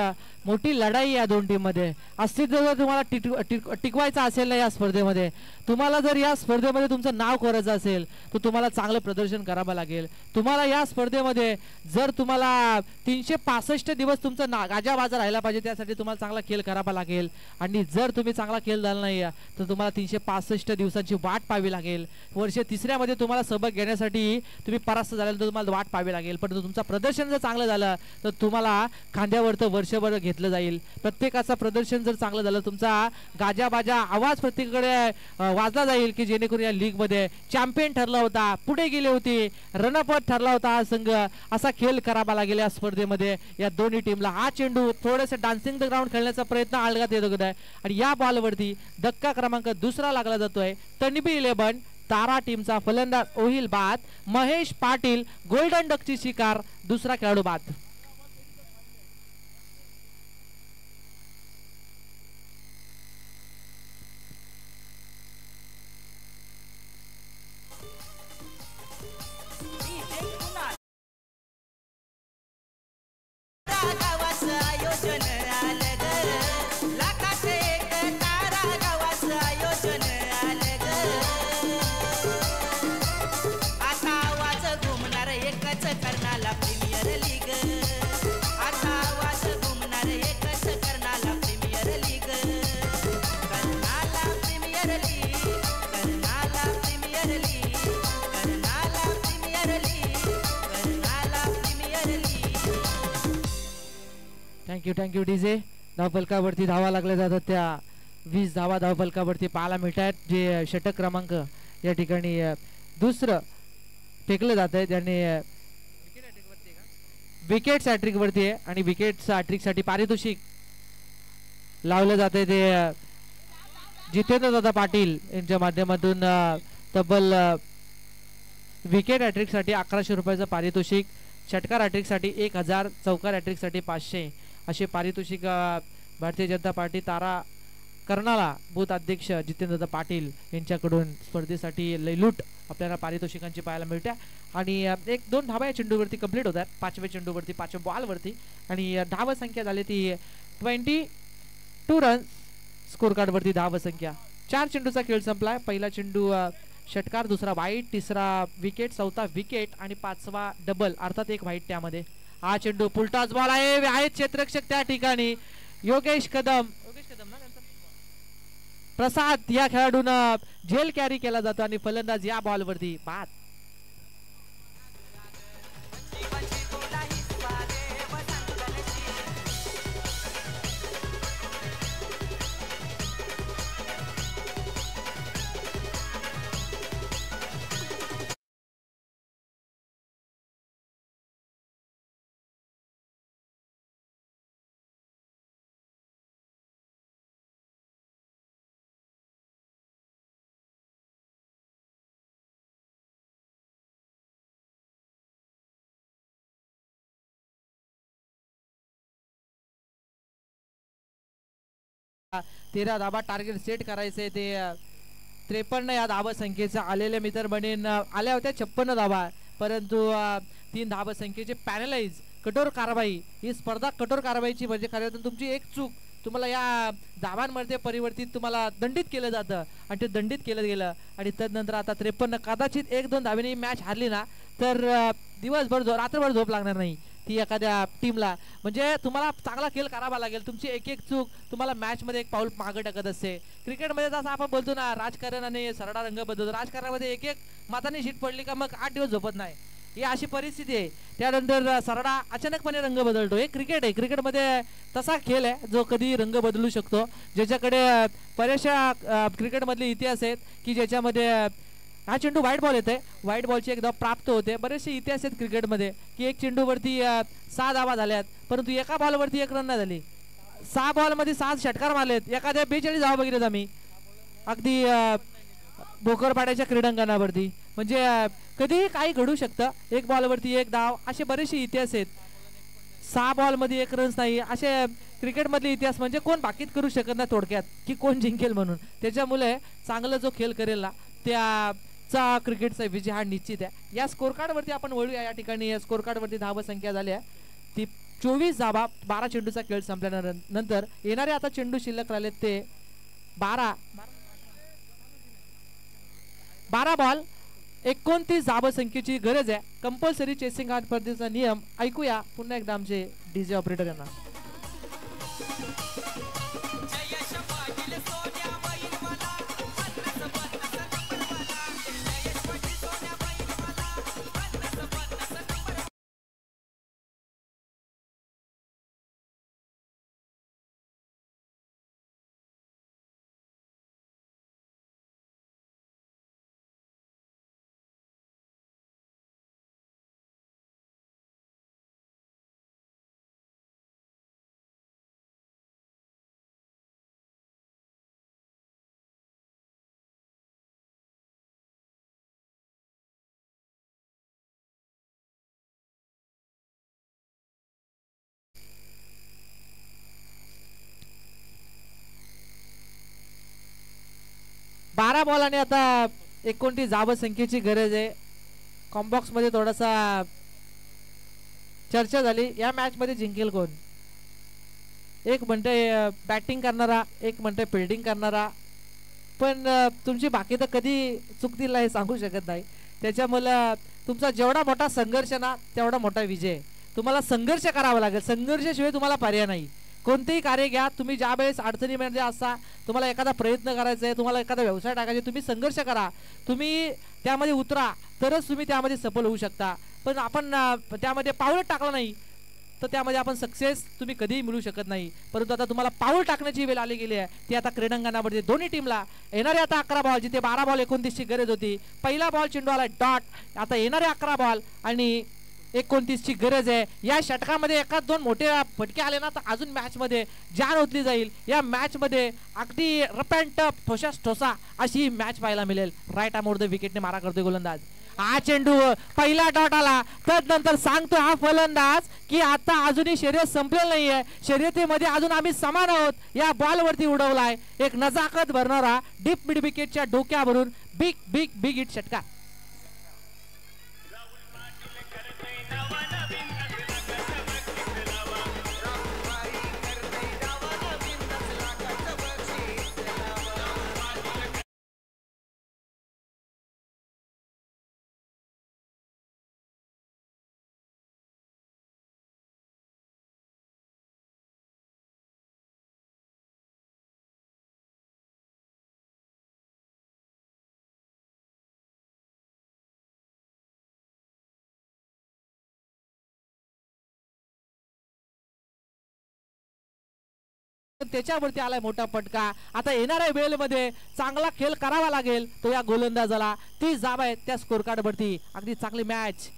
S2: मोठी लढाई या दोन टीम मध्ये. अस्तित्व जर तुम्हाला टिकवायचं असेल ना या स्पर्धेमध्ये, तुम्हाला जर या स्पर्धेमध्ये तुमचं नाव करायचं असेल तर तुम्हाला चांगलं प्रदर्शन करावं लागेल. तुम्हाला या स्पर्धेमध्ये जर तुम्हाला 365 दिवस तुमचं गाजाबाजा राहायला पाहिजे त्यासाठी तुम्हाला चांगला खेळ करावा लागेल. आणि जर तुम्ही चांगला खेळ झाला नाही तर तुम्हाला 365 दिवसांची वाट पाहावी लागेल. वर्ष तिसऱ्यामध्ये तुम्हाला सबक घेण्यासाठी तुम्ही परास्त झाल्यानंतर तुम्हाला वाट पाहावी लागेल. पण तुमचं प्रदर्शन जर चांगलं झालं तर तुम्हाला खांद्यावरचं वर्षभर घेतलं जाईल. प्रत्येकाचं प्रदर्शन जर चांगलं झालं तुमचा गाजाबाजा आवाज प्रत्येकाकडे वाजला जाईल की जेणेकरून या लीग मध्ये चॅम्पियन ठरला होता, पुढे गेले होते, रनअप ठरला होता हा संघ. असा खेळ करावा लागेल या स्पर्धेमध्ये या दोन्ही टीमला. हा चेंडू थोडेसे डान्सिंग द ग्राउंड खेळण्याचा प्रयत्न आळगात येत होता आणि या बॉलवरती धक्का क्रमांक 2 लागला जातोय. तन्वी 11 तारा टीमचा फलंदाज ओहिल बाद. महेश पाटील गोल्डन डकची शिकार, दुसरा खेळाडू बाद.
S3: Karnala premier league.
S2: Thank you DJ. धावफलकावरती धावा लागल्या जातात त्या 20 धावा धावफलकावरती पाहायला मिळत आहेत. जे षटक क्रमांक या ठिकाणी दुसरं फेकलं जात आहे ज्याने विकेट हॅट्रिक वरती आहे आणि विकेट हॅट्रिक साठी पारितोषिक लावलं जात आहे ते जितेंद्र दादा पाटील यांच्या माध्यमातून तब्बल विकेट हॅट्रिक साठी 1100 रुपयाचं पारितोषिक, षटकार हॅट्रिक साठी 1000, चौकार हॅट्रिक साठी 500 असे पारितोषिक भारतीय जनता पार्टी तारा कर्नाळा बूथ अध्यक्ष जितेंद्र पाटील यांच्याकडून स्पर्धेसाठी लयलूट आपल्याला पारितोषिकांची पाहायला मिळते. आणि 1-2 धावा या चेंडूवरती कंप्लीट होतात. 5व्या चेंडूवरती 5व्या बॉलवरती आणि धाव संख्या झाली ती 22 रन. स्कोर कार्ड वरती धाव संख्या. 4 चेंडूचा खेळ संपलाय. पहिला चेंडू षटकार, दुसरा वाईट, तिसरा विकेट, चौथा विकेट आणि 5वा डबल अर्थात 1 वाईट त्यामध्ये. हा चेंडू पुलटाच बॉल आहे. आहेत क्षेत्ररक्षक त्या ठिकाणी योगेश कदम ना प्रसाद या खेळाडून झेल कॅरी केला जातो आणि फलंदाज या बॉलवरती बाद. तेरा धाबा टार्गेट सेट करायचे ते 53 या धाबा संख्येचा आलेले मित्र बनेन आल्या होत्या 56 धाबा, परंतु 3 धाबा संख्येचे पॅनलाइज कठोर कारवाई. ही स्पर्धा कठोर कारवाईची म्हणजे खरं तुमची एक चूक तुम्हाला या धावांमध्ये परिवर्तित तुम्हाला दंडित केलं जातं आणि ते दंडित केलं गेलं आणि तदनंतर आता 53 कदाचित 1-2 धावेने मॅच हारली ना तर दिवसभर रात्रभर झोप लागणार नाही ती एखाद्या टीमला. म्हणजे तुम्हाला चांगला खेळ करावा लागेल. तुमची एक एक चूक तुम्हाला मॅच मध्ये एक पाऊल मागे टाकत असते. क्रिकेटमध्ये जसं आपण बोलतो ना राजकारण आणि सरडा रंग बदलतो. राजकारणामध्ये एक माताने शीट पडली का मग 8 दिवस झोपत नाही, ही अशी परिस्थिती आहे. त्यानंतर सरडा अचानकपणे रंग बदलतो. हे क्रिकेट आहे. क्रिकेटमध्ये तसा खेळ आहे जो कधी रंग बदलू शकतो. ज्याच्याकडे बऱ्याचशा क्रिकेटमधले इतिहास आहेत की ज्याच्यामध्ये हा चेंडू व्हाईट बॉल येते, व्हाईट बॉलची एकदा प्राप्त होते. बरेचसे इतिहास आहेत क्रिकेटमध्ये की एक चेंडूवरती 6 धावा झाल्यात परंतु एका बॉलवरती 1 रन नाही झाली. 6 बॉलमध्ये 7 षटकार मारलेत. एखाद्या 42 धावा बघितल्यात आम्ही अगदी भोकरपाड्याच्या क्रीडांगणावरती. म्हणजे कधीही काही घडू शकतं. 1 बॉलवरती 1 धाव असे बरेचसे इतिहास आहेत. 6 बॉलमध्ये 1 रन्स नाही असे क्रिकेटमधले इतिहास. म्हणजे कोण बाकीत करू शकत नाही थोडक्यात की कोण जिंकेल म्हणून. त्याच्यामुळे चांगला जो खेळ करेल ना त्याचा क्रिकेटचा विजय हा निश्चित आहे. या स्कोर कार्ड वरती आपण वळूया. या ठिकाणी स्कोर कार्ड वरती धाव संख्या झाली आहे ती 24 धावा. 12 चेंडूचा खेळ संपल्यानंतर येणारे आता चेंडू शिल्लक राहिलेत ते 12 बॉल 29 धावा संख्येची गरज आहे. कंपल्सरी चेसिंग हा स्पर्धेचा नियम ऐकूया पुन्हा एकदा आमचे डीजे ऑपरेटर यांना. बारा बॉल आणि आता 29 धावा संख्येची गरज आहे. कॉम्बॉक्स मध्ये थोडासा चर्चा झाली या मॅच मध्ये जिंकेल कोण. एक म्हणते बॅटिंग करणारा, एक म्हणते फिल्डिंग करणारा, पण तुमची बाकी तर कधी चुकतील हे सांगू शकत नाही. त्याच्यामुळे तुमचा जेवढा मोठा संघर्ष ना तेवढा मोठा विजय. तुम्हाला संघर्ष करावा लागेल. संघर्षाशिवाय तुम्हाला पर्याय नाही. कोणतेही कार्य घ्या तुम्ही. ज्या वेळेस अडचणीमध्ये असता तुम्हाला एखादा प्रयत्न करायचा आहे, तुम्हाला एखादा व्यवसाय टाकायचा, तुम्ही संघर्ष करा. तुम्ही त्यामध्ये उतरा तरच तुम्ही त्यामध्ये सफल होऊ शकता. पण आपण त्यामध्ये पाऊल टाकलं नाही तर त्यामध्ये आपण सक्सेस तुम्ही कधीही मिळू शकत नाही. परंतु आता तुम्हाला पाऊल टाकण्याची वेळ आली गेली आहे ती आता क्रीडांगणावरती दोन्ही टीमला येणारे आता 11 बॉल, जिथे 12 बॉल 29 ची गरज होती. पहिला बॉल चेंडू आला डॉट. आता येणारे 11 बॉल आणि 29 ची गरज आहे. या षटकामध्ये एकाच दोन मोठे फटके आले ना तर अजून मॅच मध्ये जान ओतली जाईल. या मॅच मध्ये अगदी रप अँड टफ, ठोसास ठोसा अशी मॅच पाहायला मिळेल. राईट आर्म ओव्हर द विकेटने मारा करतोय गोलंदाज. हा चेंडू पहिला डॉट आला. तदनंतर सांगतो हा फलंदाज की आता अजूनही शर्यत संपलेलं नाहीये, शर्यतीमध्ये अजून आम्ही समान आहोत. या बॉल वरती उडवलाय एक नजाकत भरणारा डीप मिड विकेटच्या डोक्यावरून बिग बिग बिग हिट षटकार. त्याच्यावरती आलाय मोठा फटका. आता येणाऱ्या वेळेमध्ये चांगला खेळ करावा लागेल तो या गोलंदाजाला. 30 धावा आहेत त्या स्कोर कार्ड वरती. अगदी चांगली मॅच.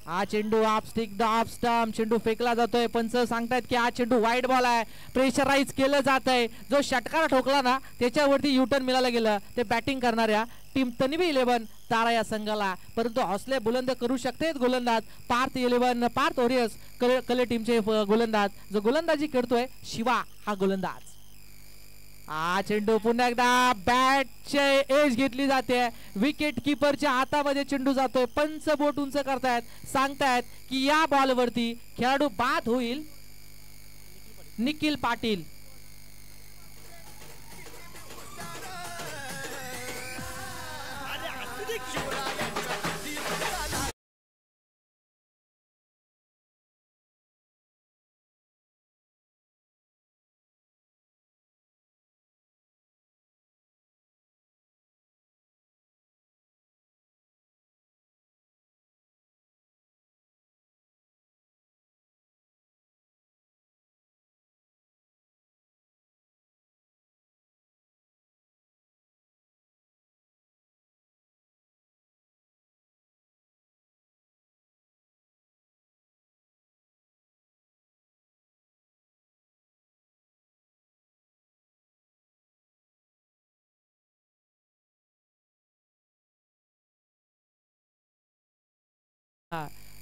S2: हा चेंडू of stick the off stump, चेंडू फेकला जातोय. पंच सांगतायत की हा चेंडू वाईड बॉल आहे, प्रेशराईज केलं जात आहे. जो षटकार ठोकला ना त्याच्यावरती युटर्न मिळालं गेलं ते बॅटिंग करणाऱ्या टीम तन्वी 11 तारा या संघाला. परंतु हौसले बुलंद करू शकतेत गोलंदाज पार्थ 11 पार्थ ओरियस कले टीमचे गोलंदाज. जो गोलंदाजी करतोय शिवा हा गोलंदाज. हा चेंडू पुन्हा एकदा बॅटचे एज घेतली जाते. विकेट किपरच्या हातामध्ये चेंडू जातोय. पंच बोट उंच करतायत, सांगतायत की या बॉल वरती खेळाडू बाद होईल निखिल पाटील.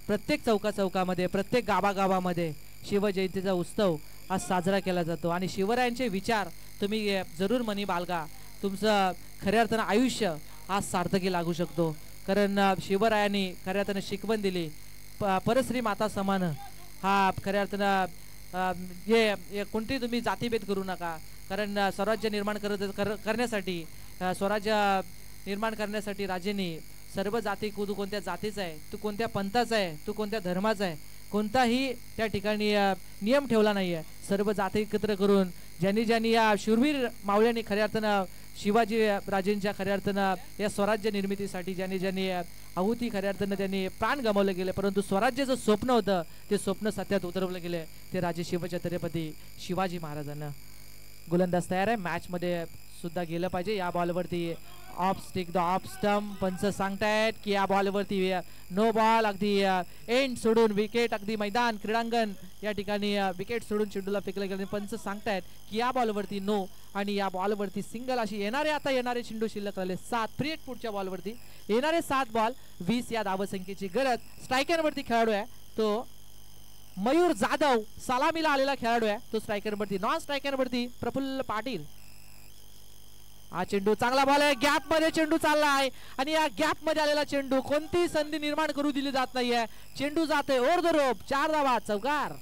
S2: प्रत्येक चौकामध्ये प्रत्येक गावागावामध्ये शिवजयंतीचा उत्सव आज साजरा केला जातो आणि शिवरायांचे विचार तुम्ही जरूर मनी बाळगा. तुमचं खऱ्या अर्थानं आयुष्य आज सार्थकी लागू शकतो. कारण शिवरायांनी खऱ्या अर्थानं शिकवण दिली परश्री माता समान. हा खऱ्या अर्थानं हे कोणती तुम्ही जातीभेद करू नका. कारण स्वराज्य निर्माण करण्यासाठी स्वराज्य निर्माण करण्यासाठी राजेंनी सर्व जाती, तू कोणत्या जातीचा आहे, तू कोणत्या पंथाचा आहे, तू कोणत्या धर्माचा आहे, कोणताही त्या ठिकाणी नियम ठेवला नाहीये. सर्व जाती एकत्र करून ज्यांनी या शूरवीर मावळ्यांनी खऱ्या अर्थानं शिवाजी राजेंच्या खऱ्या अर्थानं या स्वराज्य निर्मितीसाठी ज्यांनी आहुती खऱ्या अर्थानं त्यांनी प्राण गमावले गेले. परंतु स्वराज्याचं स्वप्न होतं ते स्वप्न सत्यात उतरवलं गेले ते राजे शिवछत्रपती शिवाजी महाराजांना. गोलंदाज तयार आहे. मॅच मध्ये सुद्धा गेलं पाहिजे. या बॉलवरती off stick the off stump. पंच सांगतायत की या बॉलवरती नो बॉल. अगदी एंड सोडून विकेट, अगदी मैदान क्रीडांगण या ठिकाणी विकेट सोडून चेंडूला फेकलं गेलं. पंच सांगतायत की या बॉलवरती नो आणि या बॉलवरती सिंगल. अशी येणारे चेंडू शिल्लक राहिले 7. फ्री हिट पुढच्या बॉलवरती येणारे 7 बॉल 20 या धावसंख्येची गरज. स्ट्रायकर वरती खेळाडू आहे तो मयूर जाधव, सलामीला आलेला खेळाडू आहे तो स्ट्रायकर वरती. नॉन स्ट्रायकर वरती प्रफुल्ल पाटील. हा चेंडू चांगला बॉल आहे. गॅप मध्ये चेंडू चालला आहे आणि या गॅप मध्ये आलेला चेंडू कोणतीही संधी निर्माण करू दिली जात नाहीये. चेंडू जाते ओव्हर द रोप. 4 धावा, चौकार.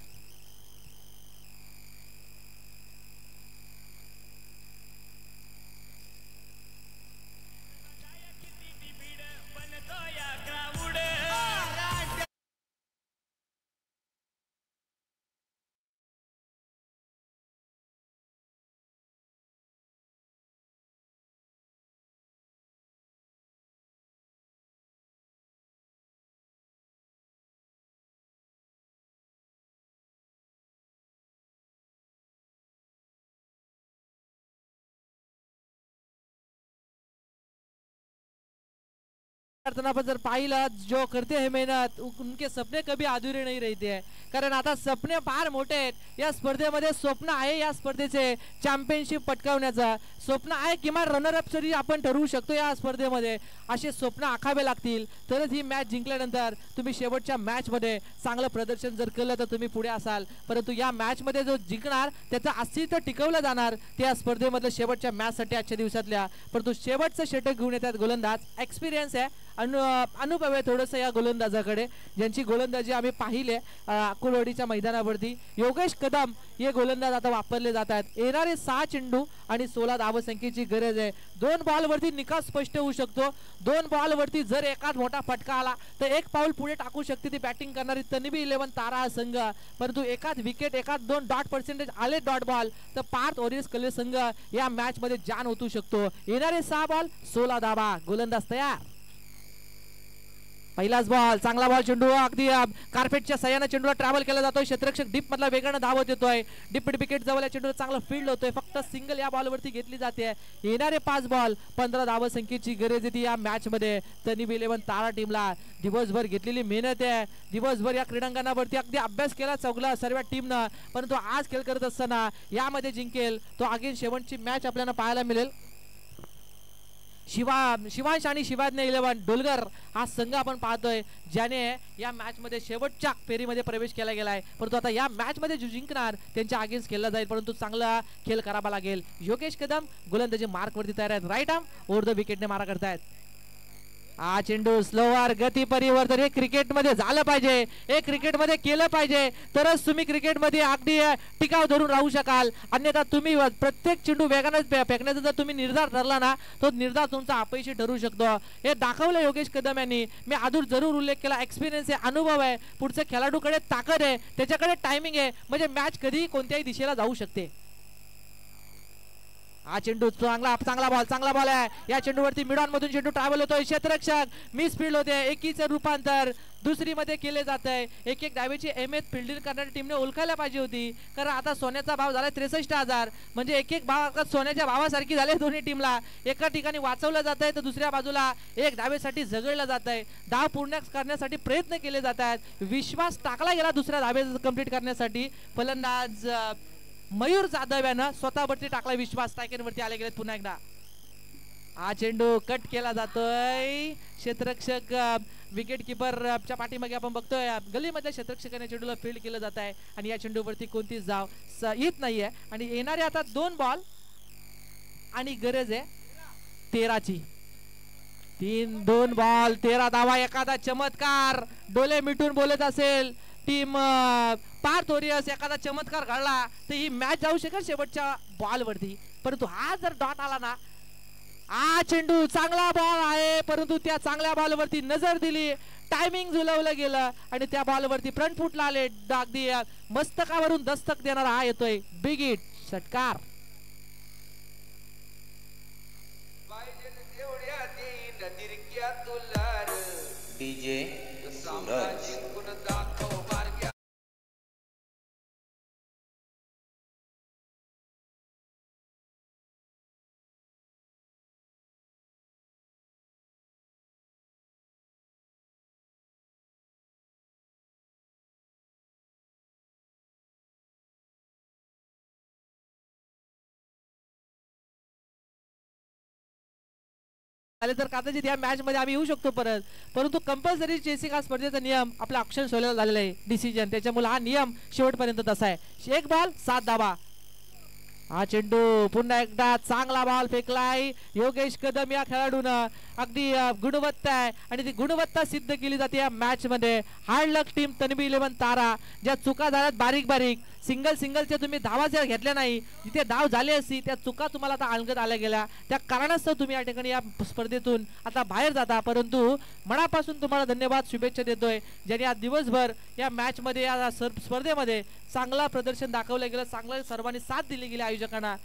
S2: आपण जर पाहिलं जो करते है मेहनत उनके सपने कभी अधुरे नहीं रहते हैं, कारण आता सपने फार मोठे आहेत. या स्पर्धेमध्ये स्वप्न आहे या स्पर्धेचे चॅम्पियनशिप पटकावण्याचा, स्वप्न आहे किमान रनरअप तरी आपण ठरवू शकतो या स्पर्धेमध्ये. असे स्वप्न आखावे लागतील तरच ही मॅच जिंकल्यानंतर तुम्ही शेवटच्या मॅच मध्ये चांगलं प्रदर्शन जर केलं तर तुम्ही पुढे असाल. परंतु या मॅच मध्ये जो जिंकणार त्याचं अस्तित्व टिकवलं जाणार त्या स्पर्धेमधलं शेवटच्या मॅच साठी आजच्या दिवसातल्या. परंतु शेवटचं षटक घेऊन येतात गोलंदाज. एक्सपिरियन्स आहे, अनुभव आहे थोडंसं या गोलंदाजाकडे, ज्यांची गोलंदाजी आम्ही पाहिले अकोलवाडीच्या मैदानावरती. योगेश कदम हे गोलंदाज आता वापरले जातात. येणारे 6 चेंडू आणि 16 धावसंख्येची गरज आहे. 2 बॉलवरती निकाल स्पष्ट होऊ शकतो. 2 बॉलवरती जर एखाद मोठा फटका आला तर 1 पाऊल पुढे टाकू शकते ती बॅटिंग करणारी तन्वी 11 तारा हा संघ. परंतु एखाद विकेट एखाद 2 डॉट पर्सेंटेज आले डॉट बॉल तर पार्थ ओरियस कले संघ या मॅच मध्ये जान ओतू शकतो. येणारे 6 बॉल 16 धावा. गोलंदाज तयार. पहिलाच बॉल, चांगला बॉल, चेंडू अगदी कार्पेटच्या सहाय्याने चेंडूला ट्रॅव्हल केला जातोय. क्षेत्ररक्षक डीप मधला वेगाने धावत येतोय. डीप विकेट जवळ चेंडूला चांगला फील्ड होतोय. फक्त सिंगल या बॉलवरती घेतली जाते. येणारे 5 बॉल 15 धावसंख्येची गरज येते या मॅच मध्ये तन्वी 11 तारा टीमला. दिवसभर घेतलेली मेहनत आहे, दिवसभर या क्रीडांगणावरती अगदी अभ्यास केला चौगला सर्व टीमनं. परंतु आज खेळ करत असताना यामध्ये जिंकेल तो अगेन शेवटची मॅच आपल्याला पाहायला मिळेल. शिवांश आणि शिवाज्ञ 11 डोलगर हा संघ आपण पाहतोय ज्याने या मॅच मध्ये शेवटच्या फेरीमध्ये प्रवेश केला गेलाय. परंतु आता या मॅच मध्ये जो जिंकणार त्यांच्या अगेन्स्ट खेळला जाईल, परंतु चांगला खेळ करावा लागेल. योगेश कदम गोलंदाजी मार्क वरती तयार आहेत. राईट आर्म ओव्हर द विकेटने मारा करतायत. हा चेंडू स्लोवर गती परिवर्तन हे क्रिकेटमध्ये झालं पाहिजे, हे क्रिकेटमध्ये केलं पाहिजे तरच तुम्ही क्रिकेटमध्ये अगदी टिकाव धरून राहू शकाल. अन्यथा तुम्ही प्रत्येक चेंडू वेगाने फेकण्याचा जर तुम्ही निर्धार धरला ना तो निर्धार तुमचा अपयशी ठरू शकतो. हे दाखवलं योगेश कदम यांनी. मी आधीच जरूर उल्लेख केला, एक्सपिरियन्स आहे, अनुभव आहे, पुढच्या खेळाडूकडे ताकद आहे, त्याच्याकडे टायमिंग आहे, म्हणजे मॅच कधी कोणत्याही दिशेला जाऊ शकते. हा चेंडू चांगला बॉल आहे. या चेंडूवरती मिडॉन मधून चेंडू ट्रॅव्हल होतोय. क्षेत्ररक्षक मिस फील्ड होते. एकीचं रूपांतर दुसरी मध्ये केले जात आहे. एक धावेची एमएस फिल्डिंग करणारी टीमने ओळखायला पाहिजे होती, कारण आता सोन्याचा भाव झाला 63,000, म्हणजे एक भाव सोन्याच्या भावासारखी झाले दोन्ही टीमला. एका ठिकाणी वाचवलं जात आहे तर दुसऱ्या बाजूला 1 धावेसाठी झगडलं जात आहे. धाव पूर्ण करण्यासाठी प्रयत्न केले जात आहेत. विश्वास टाकला गेला दुसऱ्या धावे कंप्लीट करण्यासाठी. फलंदाज मयूर जाधव यानं स्वतःवरती टाकला विश्वास. स्ट्रायकरवरती आले गेले पुन्हा एकदा. हा चेंडू कट केला जातोय. क्षेत्ररक्षक विकेट किपरच्या पाठीमागे आपण बघतोय गलीमधल्या क्षेत्ररक्षकाने चेंडूला फील्ड केलं जात आहे आणि या चेंडूवरती कोणतीच धाव येत नाहीये. आणि येणारे आता 2 बॉल आणि गरज आहे 13ची. 2 बॉल 13 धावा. एखादा चमत्कार डोले मिटून बोलत असेल टीम पार्थ ओरियस, एखादा चमत्कार घडला तर ही मॅच जाऊ शकेल शेवटच्या बॉल वरती. परंतु हा जर डॉट आला ना, हा चेंडू चांगला बॉल आहे परंतु त्या चांगल्या बॉल वरती नजर दिली, टायमिंग झुलवलं गेलं आणि त्या बॉल वरती फ्रंट फुटला आले. अगदी मस्तकावरून दस्तक देणारा हा येतोय बिग हिट षटकार.
S3: डीजे सूरज
S2: आले तर कदाचित या मॅच मध्ये आम्ही येऊ शकतो परत. परंतु कंपल्सरी चेसिंग हा स्पर्धेचा नियम आपला ऑप्शन सोडलेला झालेला आहे डिसिजन, त्याच्यामुळे हा नियम शेवटपर्यंत तसा आहे. 1 बॉल 7 धावा. हा चेंडू पुन्हा एकदा चांगला बॉल फेकलाय योगेश कदम या खेळाडूनं. अगदी गुणवत्ता आहे आणि ती गुणवत्ता सिद्ध केली जाते या मॅच मध्ये. हार्ड लक टीम तन्वी 11 तारा. ज्या चुका झाल्यात बारीक बारीक सिंगलच्या तुम्ही धावा जर घेतल्या नाही, जिथे धाव झाली असती त्या चुका तुम्हाला आता अंगत आल्या गेल्या, त्या कारणास्तव तुम्ही या ठिकाणी या स्पर्धेतून आता बाहेर जाता. परंतु मनापासून तुम्हाला धन्यवाद शुभेच्छा देतोय ज्यांनी आज दिवसभर या मॅच मध्ये या स्पर्धेमध्ये चांगला प्रदर्शन दाखवलं गेलं, चांगलं सर्वांनी साथ दिली गेली आयोजकांना.